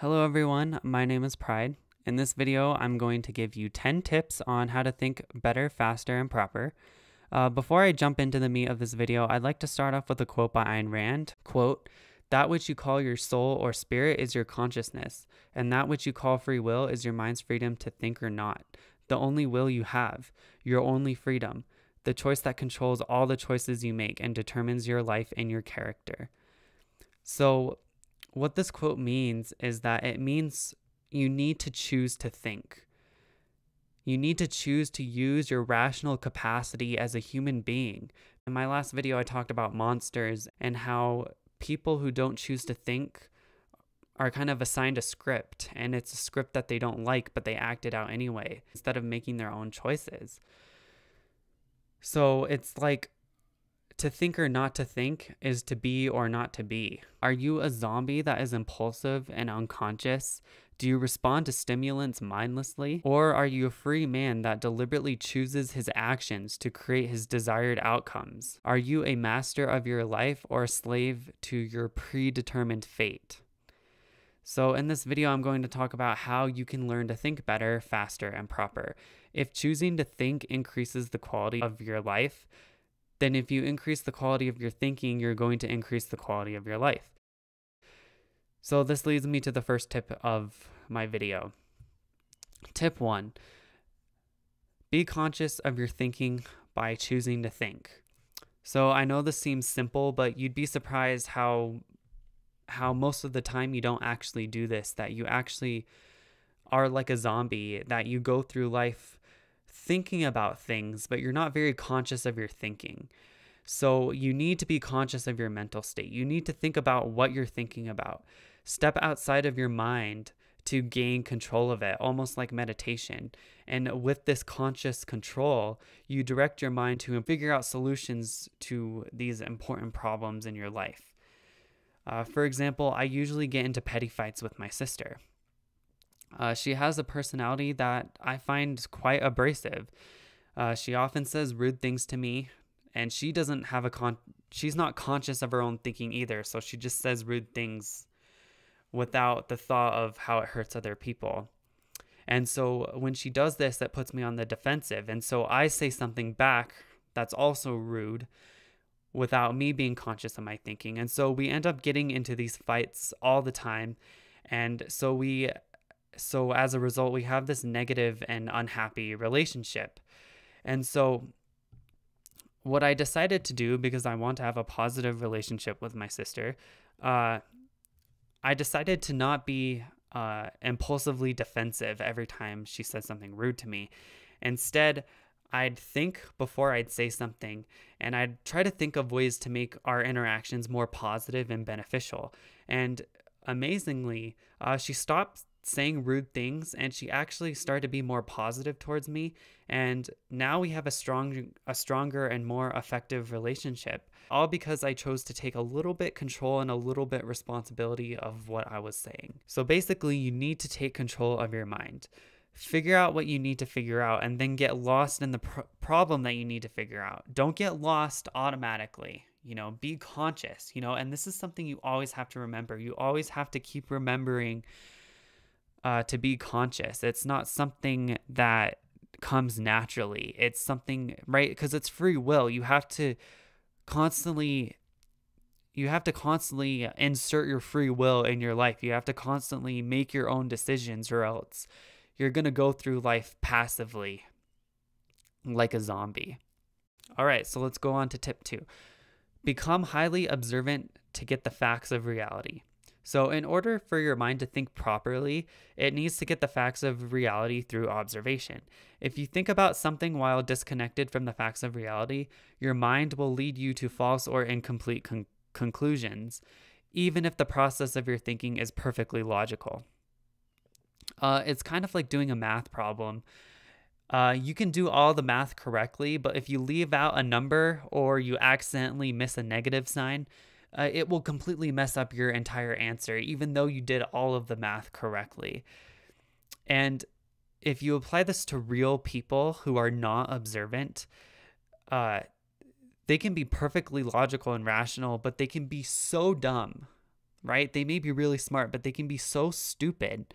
Hello everyone, my name is Pride. In this video, I'm going to give you 10 tips on how to think better, faster, and proper. Before I jump into the meat of this video, I'd like to start off with a quote by Ayn Rand. Quote, "That which you call your soul or spirit is your consciousness, and that which you call free will is your mind's freedom to think or not. The only will you have, your only freedom, the choice that controls all the choices you make and determines your life and your character." So, what this quote means is that it means you need to choose to think. You need to choose to use your rational capacity as a human being. In my last video, I talked about monsters and how people who don't choose to think are kind of assigned a script, and it's a script that they don't like, but they act it out anyway instead of making their own choices. So it's like, to think or not to think is to be or not to be. Are you a zombie that is impulsive and unconscious? Do you respond to stimulants mindlessly? Or are you a free man that deliberately chooses his actions to create his desired outcomes? Are you a master of your life or a slave to your predetermined fate? So in this video, I'm going to talk about how you can learn to think better, faster, and proper. If choosing to think increases the quality of your life, then if you increase the quality of your thinking, you're going to increase the quality of your life. So this leads me to the first tip of my video. Tip 1, be conscious of your thinking by choosing to think. So I know this seems simple, but you'd be surprised how most of the time you don't actually do this, that you actually are like a zombie, that you go through life thinking about things, but you're not very conscious of your thinking. So you need to be conscious of your mental state. You need to think about what you're thinking about. Step outside of your mind to gain control of it, almost like meditation. And with this conscious control, you direct your mind to figure out solutions to these important problems in your life. For example, I usually get into petty fights with my sister. She has a personality that I find quite abrasive. She often says rude things to me, and she doesn't have she's not conscious of her own thinking either, so she just says rude things without the thought of how it hurts other people. And so when she does this, that puts me on the defensive, and so I say something back that's also rude without me being conscious of my thinking. And so we end up getting into these fights all the time, and so as a result, we have this negative and unhappy relationship. And so what I decided to do, because I want to have a positive relationship with my sister, I decided to not be impulsively defensive every time she says something rude to me. Instead, I'd think before I'd say something, and I'd try to think of ways to make our interactions more positive and beneficial. And amazingly, she stopped saying rude things, and she actually started to be more positive towards me, and now we have a stronger and more effective relationship, all because I chose to take a little bit control and a little bit responsibility of what I was saying. So basically, you need to take control of your mind. Figure out what you need to figure out, and then get lost in the problem that you need to figure out. Don't get lost automatically. Be conscious, and this is something you always have to remember. You always have to keep remembering to be conscious. It's not something that comes naturally. It's something, right? Because it's free will. You have to constantly insert your free will in your life. You have to constantly make your own decisions, or else you're going to go through life passively like a zombie. All right, so let's go on to tip 2. Become highly observant to get the facts of reality. So in order for your mind to think properly, it needs to get the facts of reality through observation. If you think about something while disconnected from the facts of reality, your mind will lead you to false or incomplete conclusions, even if the process of your thinking is perfectly logical. It's kind of like doing a math problem. You can do all the math correctly, but if you leave out a number or you accidentally miss a negative sign, it will completely mess up your entire answer, even though you did all of the math correctly. And if you apply this to real people who are not observant, they can be perfectly logical and rational, but they can be so dumb right? They may be really smart, but they can be so stupid,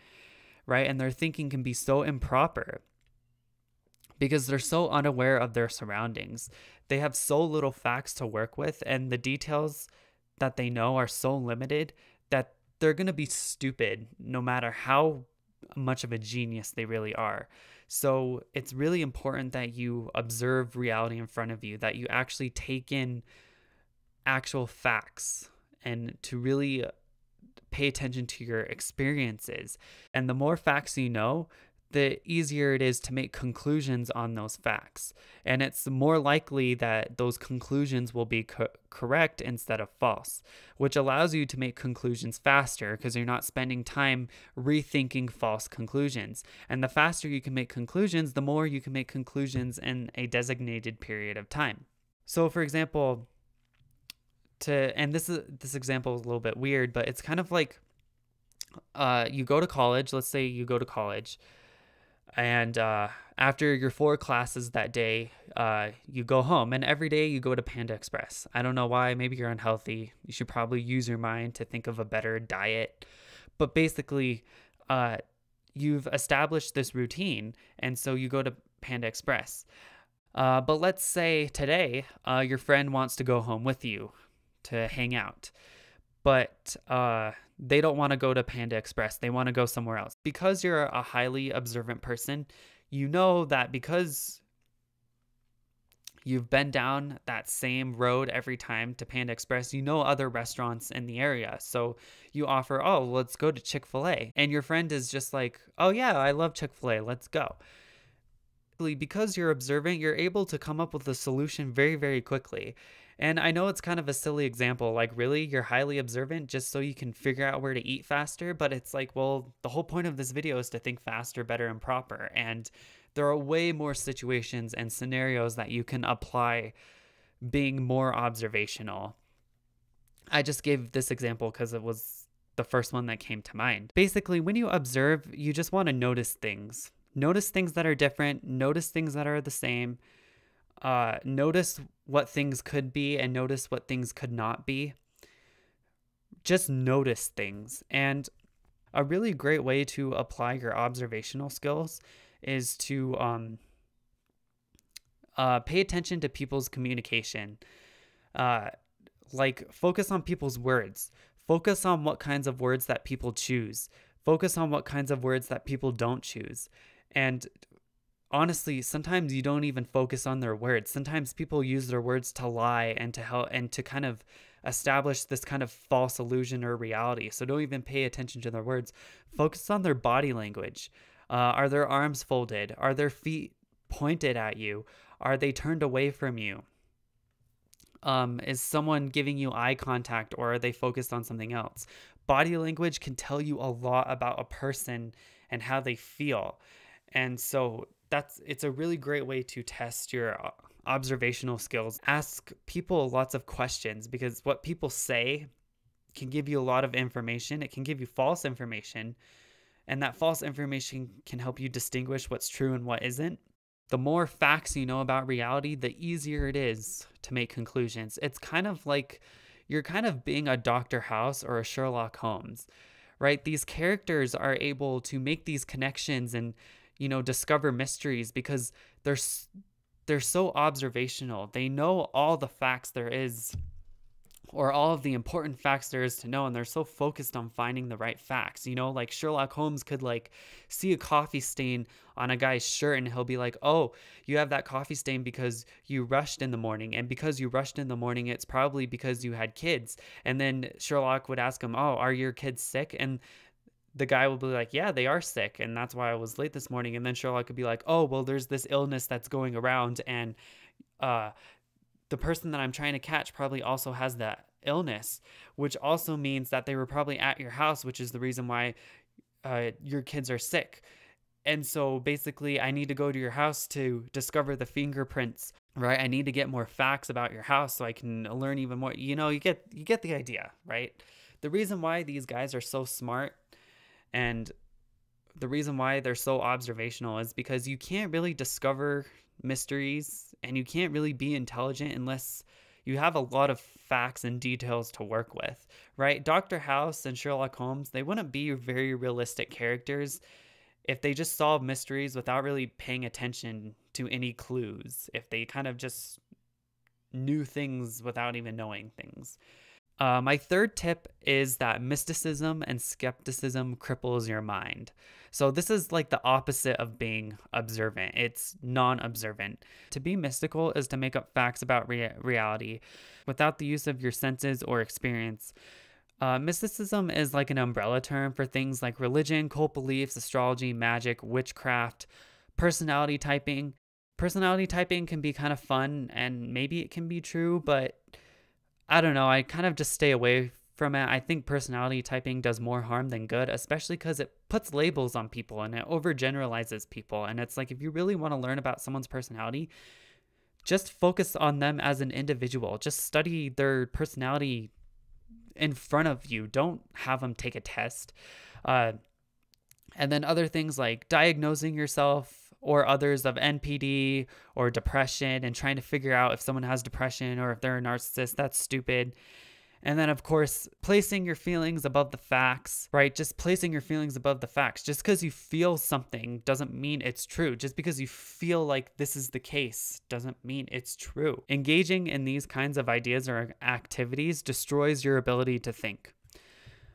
right? And their thinking can be so improper because they're so unaware of their surroundings. They have so little facts to work with, and the details that they know are so limited that they're going to be stupid no matter how much of a genius they really are. So it's really important that you observe reality in front of you, that you actually take in actual facts and to really pay attention to your experiences. And the more facts you know, the easier it is to make conclusions on those facts. And it's more likely that those conclusions will be correct instead of false, which allows you to make conclusions faster because you're not spending time rethinking false conclusions. And the faster you can make conclusions, the more you can make conclusions in a designated period of time. So for example, and this example is a little bit weird, but it's kind of like you go to college. Let's say you go to college, and after your 4 classes that day, you go home, and every day you go to Panda Express. I don't know why. Maybe you're unhealthy. You should probably use your mind to think of a better diet. But basically, you've established this routine, and so you go to Panda Express. But let's say today, your friend wants to go home with you to hang out, but they don't want to go to Panda Express. They want to go somewhere else. Because you're a highly observant person, you know that because you've been down that same road every time to Panda Express, you know other restaurants in the area. So you offer, oh, let's go to Chick-fil-A. And your friend is just like, oh yeah, I love Chick-fil-A, let's go. Because you're observant, you're able to come up with a solution very, very quickly. And I know it's kind of a silly example, like really, you're highly observant just so you can figure out where to eat faster, but it's like, well, the whole point of this video is to think faster, better, and proper. And there are way more situations and scenarios that you can apply being more observational. I just gave this example because it was the first one that came to mind. Basically, when you observe, you just want to notice things. Notice things that are different, notice things that are the same, notice what things could be and notice what things could not be. Just notice things. And a really great way to apply your observational skills is to pay attention to people's communication. Like focus on people's words. Focus on what kinds of words that people choose. Focus on what kinds of words that people don't choose. And honestly, sometimes you don't even focus on their words. Sometimes people use their words to lie and to help and to kind of establish this kind of false illusion or reality. So don't even pay attention to their words. Focus on their body language. Are their arms folded? Are their feet pointed at you? Are they turned away from you? Is someone giving you eye contact, or are they focused on something else? Body language can tell you a lot about a person and how they feel. And so it's a really great way to test your observational skills. Ask people lots of questions, because what people say can give you a lot of information. It can give you false information, and that false information can help you distinguish what's true and what isn't. The more facts you know about reality, the easier it is to make conclusions. It's kind of like you're kind of being a Dr. House or a Sherlock Holmes, right? These characters are able to make these connections and, you know, discover mysteries because they're so observational. They know all the facts there is, or all of the important facts there is to know, and they're so focused on finding the right facts. You know, like Sherlock Holmes could like see a coffee stain on a guy's shirt and he'll be like, oh, you have that coffee stain because you rushed in the morning, and because you rushed in the morning, it's probably because you had kids. And then Sherlock would ask him, oh, are your kids sick? And the guy will be like, yeah, they are sick, and that's why I was late this morning. And then Sherlock could be like, oh, well, there's this illness that's going around, and the person that I'm trying to catch probably also has that illness, which also means that they were probably at your house, which is the reason why your kids are sick. And so basically, I need to go to your house to discover the fingerprints, right? I need to get more facts about your house so I can learn even more. You know, you get the idea, right? The reason why these guys are so smart and the reason why they're so observational is because you can't really discover mysteries and you can't really be intelligent unless you have a lot of facts and details to work with, right? Dr. House and Sherlock Holmes, they wouldn't be very realistic characters if they just solve mysteries without really paying attention to any clues, if they kind of just knew things without even knowing things. My third tip is that mysticism and skepticism cripples your mind. So this is like the opposite of being observant. It's non-observant. To be mystical is to make up facts about reality without the use of your senses or experience. Mysticism is like an umbrella term for things like religion, cult beliefs, astrology, magic, witchcraft, personality typing. Personality typing can be kind of fun and maybe it can be true, but I don't know. I kind of just stay away from it. I think personality typing does more harm than good, especially because it puts labels on people and it overgeneralizes people. And it's like, if you really want to learn about someone's personality, just focus on them as an individual. Just study their personality in front of you. Don't have them take a test. And then other things like diagnosing yourself or others of NPD or depression and trying to figure out if someone has depression or if they're a narcissist, that's stupid. And then, of course, placing your feelings above the facts, right? Just placing your feelings above the facts. Just because you feel something doesn't mean it's true. Just because you feel like this is the case doesn't mean it's true. Engaging in these kinds of ideas or activities destroys your ability to think.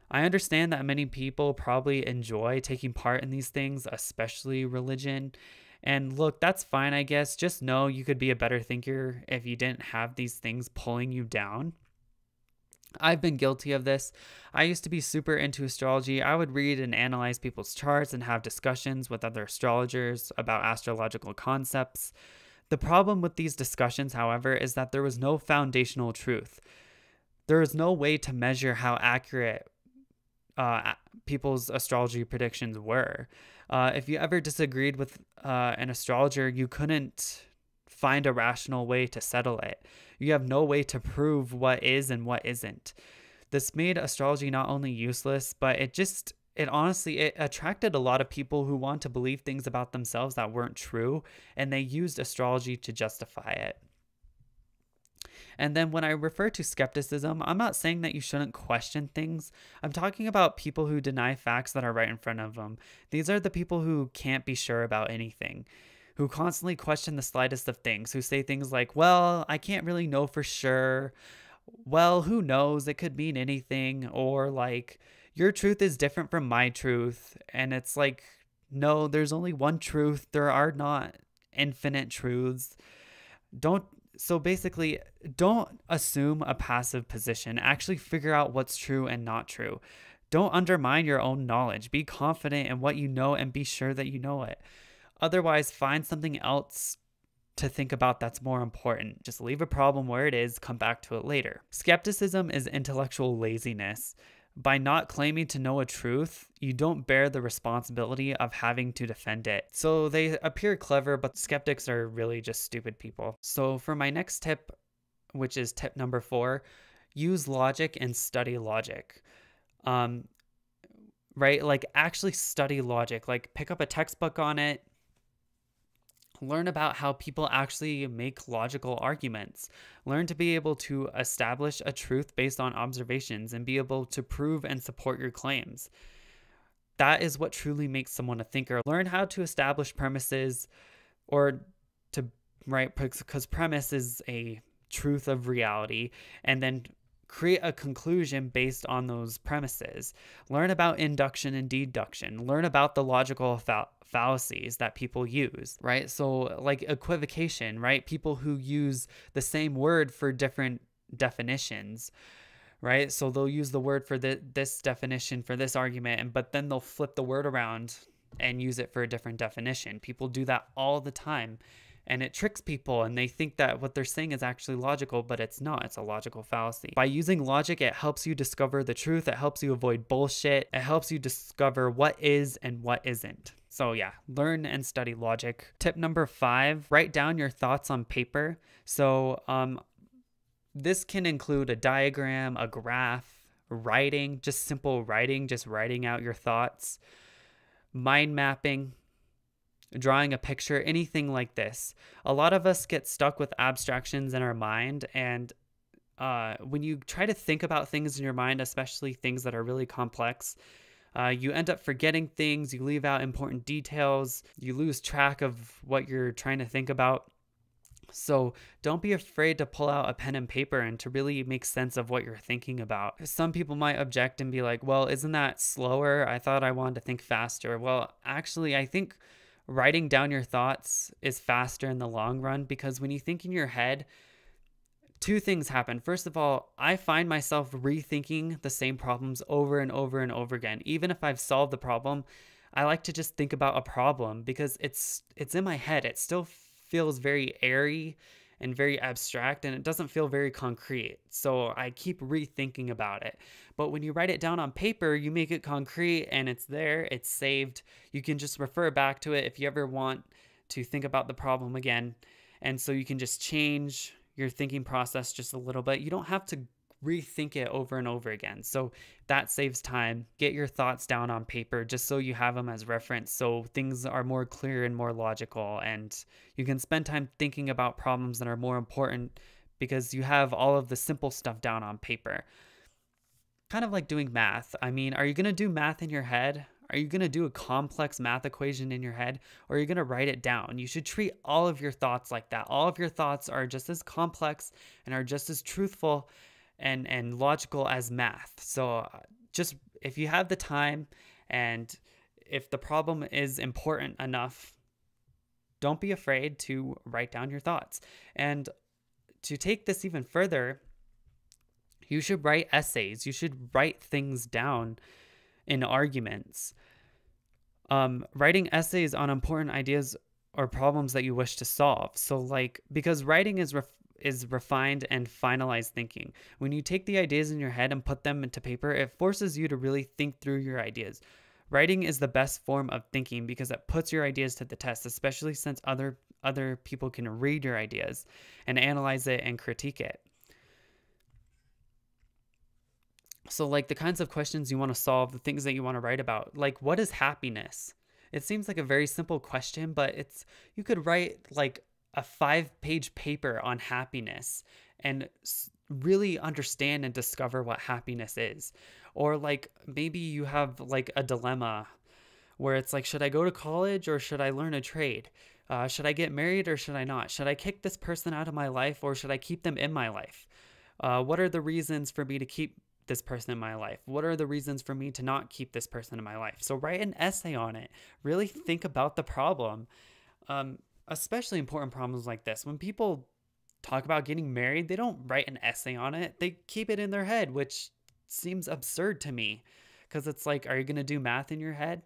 I understand that many people probably enjoy taking part in these things, especially religion. And look, that's fine, I guess. Just know you could be a better thinker if you didn't have these things pulling you down. I've been guilty of this. I used to be super into astrology. I would read and analyze people's charts and have discussions with other astrologers about astrological concepts. The problem with these discussions, however, is that there was no foundational truth. There was no way to measure how accurate people's astrology predictions were. If you ever disagreed with an astrologer, you couldn't find a rational way to settle it. You have no way to prove what is and what isn't. This made astrology not only useless, but it honestly attracted a lot of people who want to believe things about themselves that weren't true, and they used astrology to justify it. And then when I refer to skepticism, I'm not saying that you shouldn't question things. I'm talking about people who deny facts that are right in front of them. These are the people who can't be sure about anything, who constantly question the slightest of things, who say things like, well, I can't really know for sure. Well, who knows? It could mean anything. Or like, your truth is different from my truth. And it's like, no, there's only one truth. There are not infinite truths. So basically, don't assume a passive position. Actually figure out what's true and not true. Don't undermine your own knowledge. Be confident in what you know and be sure that you know it. Otherwise, find something else to think about that's more important. Just leave a problem where it is, come back to it later. Skepticism is intellectual laziness. By not claiming to know a truth, you don't bear the responsibility of having to defend it. So they appear clever, but skeptics are really just stupid people. So for my next tip, which is tip number 4, use logic and study logic. Right? Like actually study logic. Like pick up a textbook on it. Learn about how people actually make logical arguments. Learn to be able to establish a truth based on observations and be able to prove and support your claims. That is what truly makes someone a thinker. Learn how to establish premises because premise is a truth of reality, and then create a conclusion based on those premises. Learn about induction and deduction. Learn about the logical fallacies that people use, right? So like equivocation, right? People who use the same word for different definitions, right? So they'll use the word for this definition for this argument, but then they'll flip the word around and use it for a different definition. People do that all the time. And it tricks people and they think that what they're saying is actually logical, but it's not. It's a logical fallacy. By using logic, it helps you discover the truth. It helps you avoid bullshit. It helps you discover what is and what isn't. So yeah, learn and study logic. Tip number 5, write down your thoughts on paper. So this can include a diagram, a graph, writing, just simple writing, just writing out your thoughts, mind mapping, drawing a picture, anything like this. A lot of us get stuck with abstractions in our mind, and when you try to think about things in your mind, especially things that are really complex, you end up forgetting things, you leave out important details, you lose track of what you're trying to think about. So don't be afraid to pull out a pen and paper and to really make sense of what you're thinking about. Some people might object and be like, well, isn't that slower? I thought I wanted to think faster. Well, actually, I think writing down your thoughts is faster in the long run, because when you think in your head, two things happen. First of all, I find myself rethinking the same problems over and over and over again. Even if I've solved the problem, I like to just think about a problem because it's in my head. It still feels very airy and very abstract, and it doesn't feel very concrete. So I keep rethinking about it. But when you write it down on paper, you make it concrete and it's there, it's saved. You can just refer back to it if you ever want to think about the problem again. And so you can just change your thinking process just a little bit. You don't have to rethink it over and over again. So that saves time. Get your thoughts down on paper just so you have them as reference, so things are more clear and more logical, and you can spend time thinking about problems that are more important because you have all of the simple stuff down on paper. Kind of like doing math. I mean, are you going to do math in your head? Are you going to do a complex math equation in your head, or are you going to write it down? You should treat all of your thoughts like that. All of your thoughts are just as complex and are just as truthful and logical as math. So just if you have the time and if the problem is important enough, don't be afraid to write down your thoughts. And to take this even further, you should write essays. You should write things down in arguments. Writing essays on important ideas or problems that you wish to solve. So like, because writing is refined and finalized thinking. When you take the ideas in your head and put them into paper, it forces you to really think through your ideas. Writing is the best form of thinking because it puts your ideas to the test, especially since other people can read your ideas and analyze it and critique it. So like the kinds of questions you want to solve, the things that you want to write about, like what is happiness? It seems like a very simple question, but you could write like a 5-page paper on happiness and really understand and discover what happiness is. Or like maybe you have like a dilemma where it's like, should I go to college or should I learn a trade? Should I get married or should I not? Should I kick this person out of my life or should I keep them in my life? What are the reasons for me to keep this person in my life? What are the reasons for me to not keep this person in my life? So write an essay on it. Really think about the problem. Especially important problems like this. When people talk about getting married, they don't write an essay on it. They keep it in their head, which seems absurd to me because it's like, are you going to do math in your head?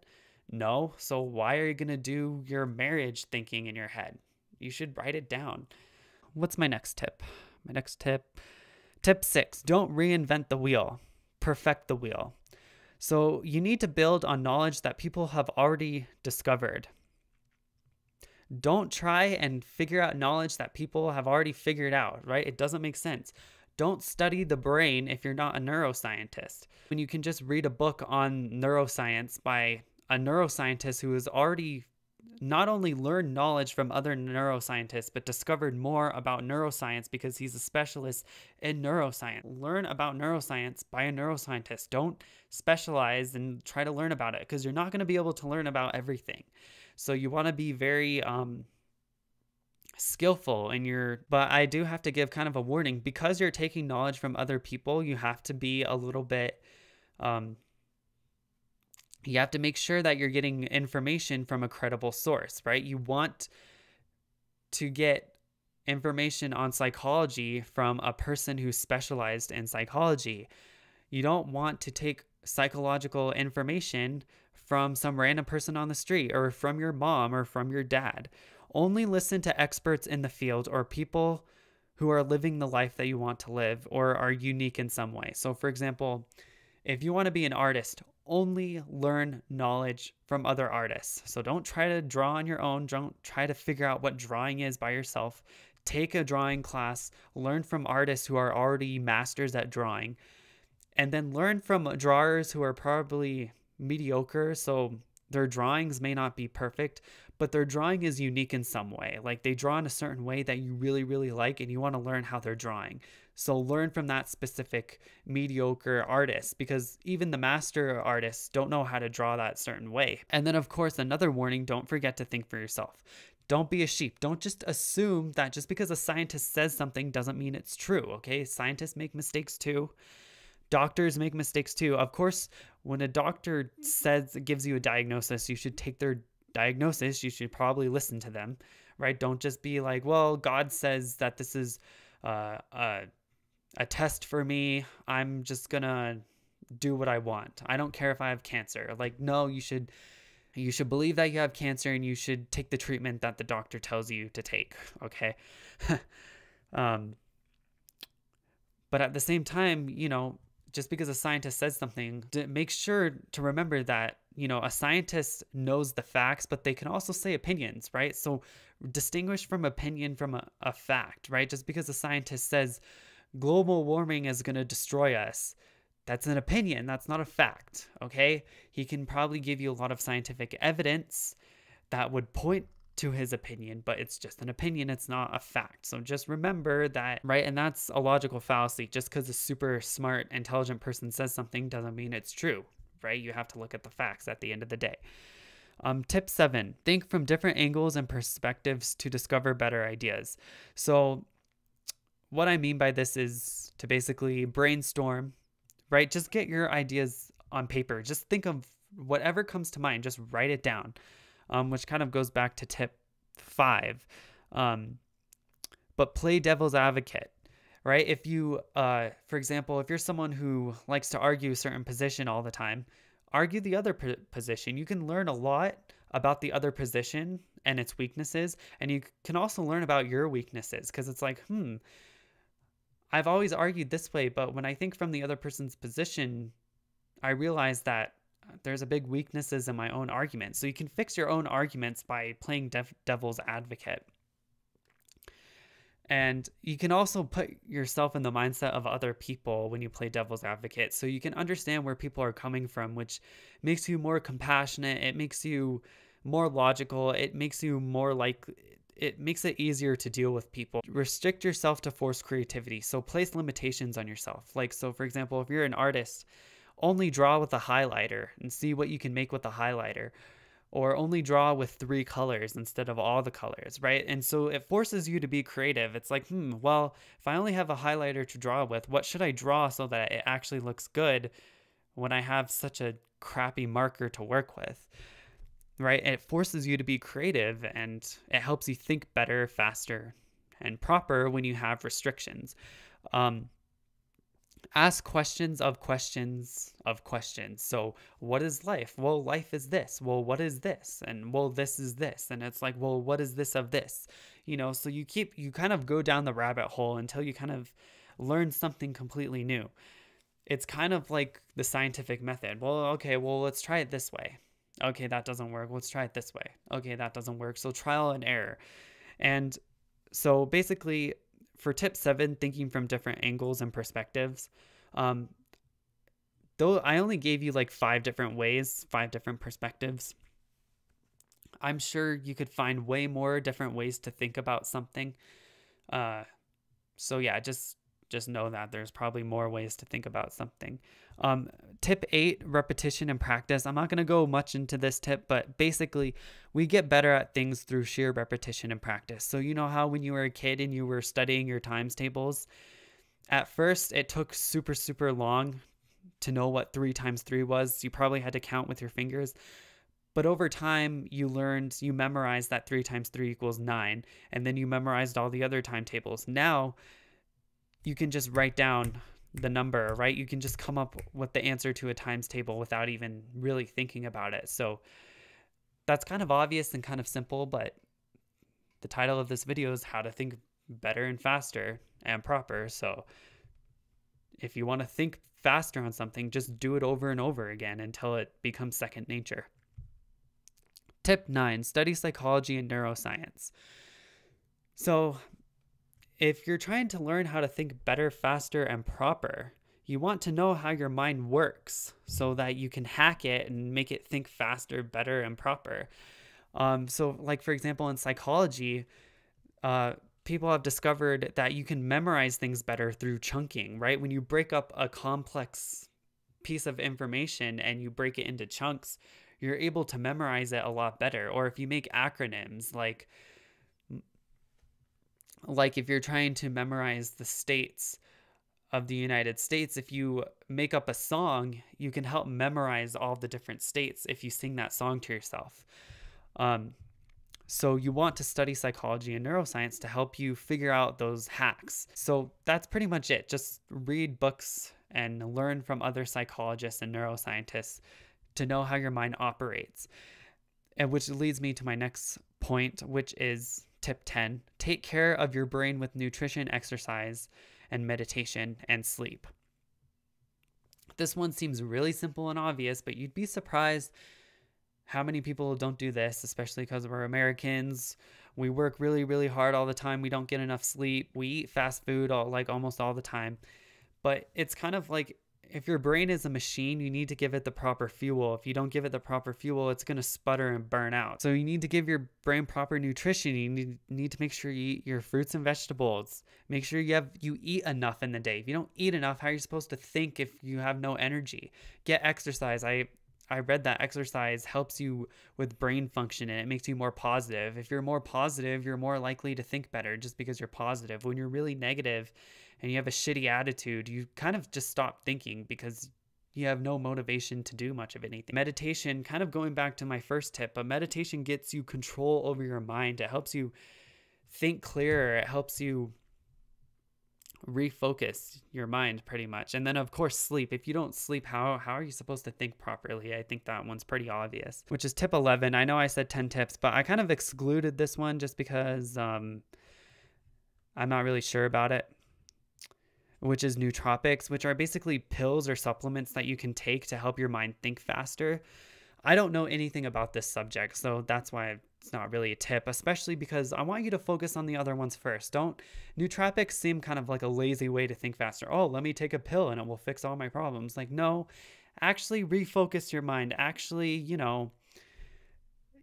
No. So why are you going to do your marriage thinking in your head? You should write it down. What's my next tip? My next tip, tip 6, don't reinvent the wheel, perfect the wheel. So you need to build on knowledge that people have already discovered. Don't try and figure out knowledge that people have already figured out, right? It doesn't make sense. Don't study the brain if you're not a neuroscientist. When you can just read a book on neuroscience by a neuroscientist who has already not only learned knowledge from other neuroscientists, but discovered more about neuroscience because he's a specialist in neuroscience. Learn about neuroscience by a neuroscientist. Don't specialize and try to learn about it because you're not going to be able to learn about everything. So you want to be very skillful in but I do have to give kind of a warning. Because you're taking knowledge from other people, you have to be a little bit, you have to make sure that you're getting information from a credible source, right? You want to get information on psychology from a person who's specialized in psychology. You don't want to take psychological information from some random person on the street or from your mom or from your dad. Only listen to experts in the field or people who are living the life that you want to live or are unique in some way. So for example, if you want to be an artist, only learn knowledge from other artists. So don't try to draw on your own. Don't try to figure out what drawing is by yourself. Take a drawing class, learn from artists who are already masters at drawing, and then learn from drawers who are probably mediocre. So their drawings may not be perfect, but their drawing is unique in some way. Like they draw in a certain way that you really, really like, and you want to learn how they're drawing. So learn from that specific mediocre artist, because even the master artists don't know how to draw that certain way. And then of course, another warning, don't forget to think for yourself. Don't be a sheep. Don't just assume that just because a scientist says something doesn't mean it's true, okay? Scientists make mistakes too. Doctors make mistakes too. Of course, when a doctor gives you a diagnosis, you should take their diagnosis. You should probably listen to them, right? Don't just be like, well, God says that this is a test for me. I'm just gonna do what I want. I don't care if I have cancer. Like, no, you should believe that you have cancer, and you should take the treatment that the doctor tells you to take, okay? But at the same time, just because a scientist says something, make sure to remember that, a scientist knows the facts, but they can also say opinions, right? So distinguish from opinion from a fact, right? Just because a scientist says global warming is going to destroy us, that's an opinion. That's not a fact, okay? He can probably give you a lot of scientific evidence that would point to his opinion, but it's just an opinion. It's not a fact. So just remember that, right? And that's a logical fallacy. Just because a super smart, intelligent person says something doesn't mean it's true, right? You have to look at the facts at the end of the day. Tip 7, think from different angles and perspectives to discover better ideas. So what I mean by this is to basically brainstorm, right? Just get your ideas on paper. Just think of whatever comes to mind. Just write it down. Which kind of goes back to tip 5. But play devil's advocate, right? If you, for example, if you're someone who likes to argue a certain position all the time, argue the other position. You can learn a lot about the other position and its weaknesses, and you can also learn about your weaknesses, because it's like, I've always argued this way, but when I think from the other person's position, I realize that there's a big weaknesses in my own argument. So you can fix your own arguments by playing devil's advocate. And you can also put yourself in the mindset of other people when you play devil's advocate. So you can understand where people are coming from, which makes you more compassionate. It makes you more logical. It makes you more it makes it easier to deal with people. Restrict yourself to force creativity. So place limitations on yourself. Like, so for example, if you're an artist, only draw with a highlighter and see what you can make with a highlighter, or only draw with 3 colors instead of all the colors, right? And so it forces you to be creative. It's like, well, if I only have a highlighter to draw with, what should I draw so that it actually looks good when I have such a crappy marker to work with, right? It forces you to be creative, and it helps you think better, faster, and proper when you have restrictions. Ask questions of questions of questions. So what is life? Well, life is this. Well, what is this? And well, this is this. And it's like, well, what is this of this? So you kind of go down the rabbit hole until you kind of learn something completely new. It's kind of like the scientific method. Well, okay, well, let's try it this way. Okay, that doesn't work. Let's try it this way. Okay, that doesn't work. So trial and error. And so basically, for tip 7, thinking from different angles and perspectives, though I only gave you like 5 different ways, 5 different perspectives, I'm sure you could find way more different ways to think about something. So yeah, just know that there's probably more ways to think about something. Tip 8, repetition and practice. I'm not going to go much into this tip, but basically we get better at things through sheer repetition and practice. So you know how when you were a kid and you were studying your times tables, at first it took super, super long to know what 3 times 3 was. You probably had to count with your fingers. But over time, you memorized that 3 times 3 equals 9, and then you memorized all the other timetables. Now, you can just write down the number, right? You can just come up with the answer to a times table without even really thinking about it. So that's kind of obvious and kind of simple, but the title of this video is how to think better and faster and proper. So if you want to think faster on something, just do it over and over again until it becomes second nature. Tip 9, study psychology and neuroscience. So if you're trying to learn how to think better, faster, and proper, You want to know how your mind works so that you can hack it and make it think faster, better, and proper. So like, for example, in psychology, people have discovered that you can memorize things better through chunking, right? When you break up a complex piece of information and you break it into chunks, you're able to memorize it a lot better. Or if you make acronyms, like if you're trying to memorize the states of the United States, if you make up a song, you can help memorize all the different states if you sing that song to yourself. So you want to study psychology and neuroscience to help you figure out those hacks. So that's pretty much it. Just read books and learn from other psychologists and neuroscientists to know how your mind operates. And which leads me to my next point, which is tip 10. Take care of your brain with nutrition, exercise, and meditation and sleep. This one seems really simple and obvious, but you'd be surprised how many people don't do this, especially because we're Americans. We work really, really hard all the time. We don't get enough sleep. We eat fast food almost all the time. But it's kind of like, if your brain is a machine, you need to give it the proper fuel. If you don't give it the proper fuel, it's going to sputter and burn out. So you need to give your brain proper nutrition. You need to make sure you eat your fruits and vegetables. Make sure you eat enough in the day. If you don't eat enough, how are you supposed to think if you have no energy? Get exercise. I read that exercise helps you with brain function and it makes you more positive. If you're more positive, you're more likely to think better just because you're positive. When you're really negative and you have a shitty attitude, you kind of just stop thinking because you have no motivation to do much of anything. Meditation, kind of going back to my first tip, but meditation gets you control over your mind. It helps you think clearer. It helps you refocus your mind pretty much. And then of course sleep. If you don't sleep, how are you supposed to think properly? I think that one's pretty obvious, which is tip 11. I know I said 10 tips, but I kind of excluded this one just because I'm not really sure about it, which is nootropics, which are basically pills or supplements that you can take to help your mind think faster. I don't know anything about this subject, so that's why it's not really a tip, especially because I want you to focus on the other ones first. Nootropics seem kind of like a lazy way to think faster. Oh, let me take a pill and it will fix all my problems. Like, no, actually refocus your mind. Actually,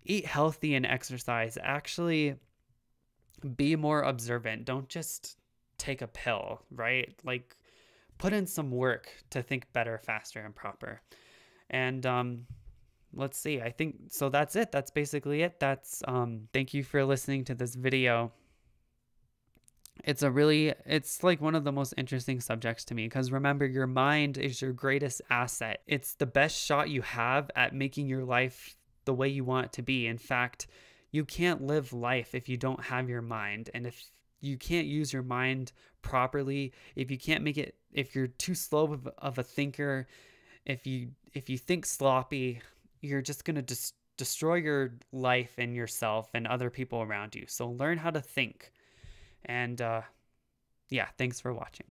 eat healthy and exercise. Actually be more observant. Don't just take a pill, right? Like, put in some work to think better, faster, and proper. And, let's see, I think so. That's it. That's basically it. Thank you for listening to this video. It's like one of the most interesting subjects to me, because remember, your mind is your greatest asset. It's the best shot you have at making your life the way you want it to be. In fact, you can't live life if you don't have your mind. And if you can't use your mind properly, if you're too slow of a thinker, if you think sloppy, you're just going to destroy your life and yourself and other people around you. So learn how to think. And yeah, thanks for watching.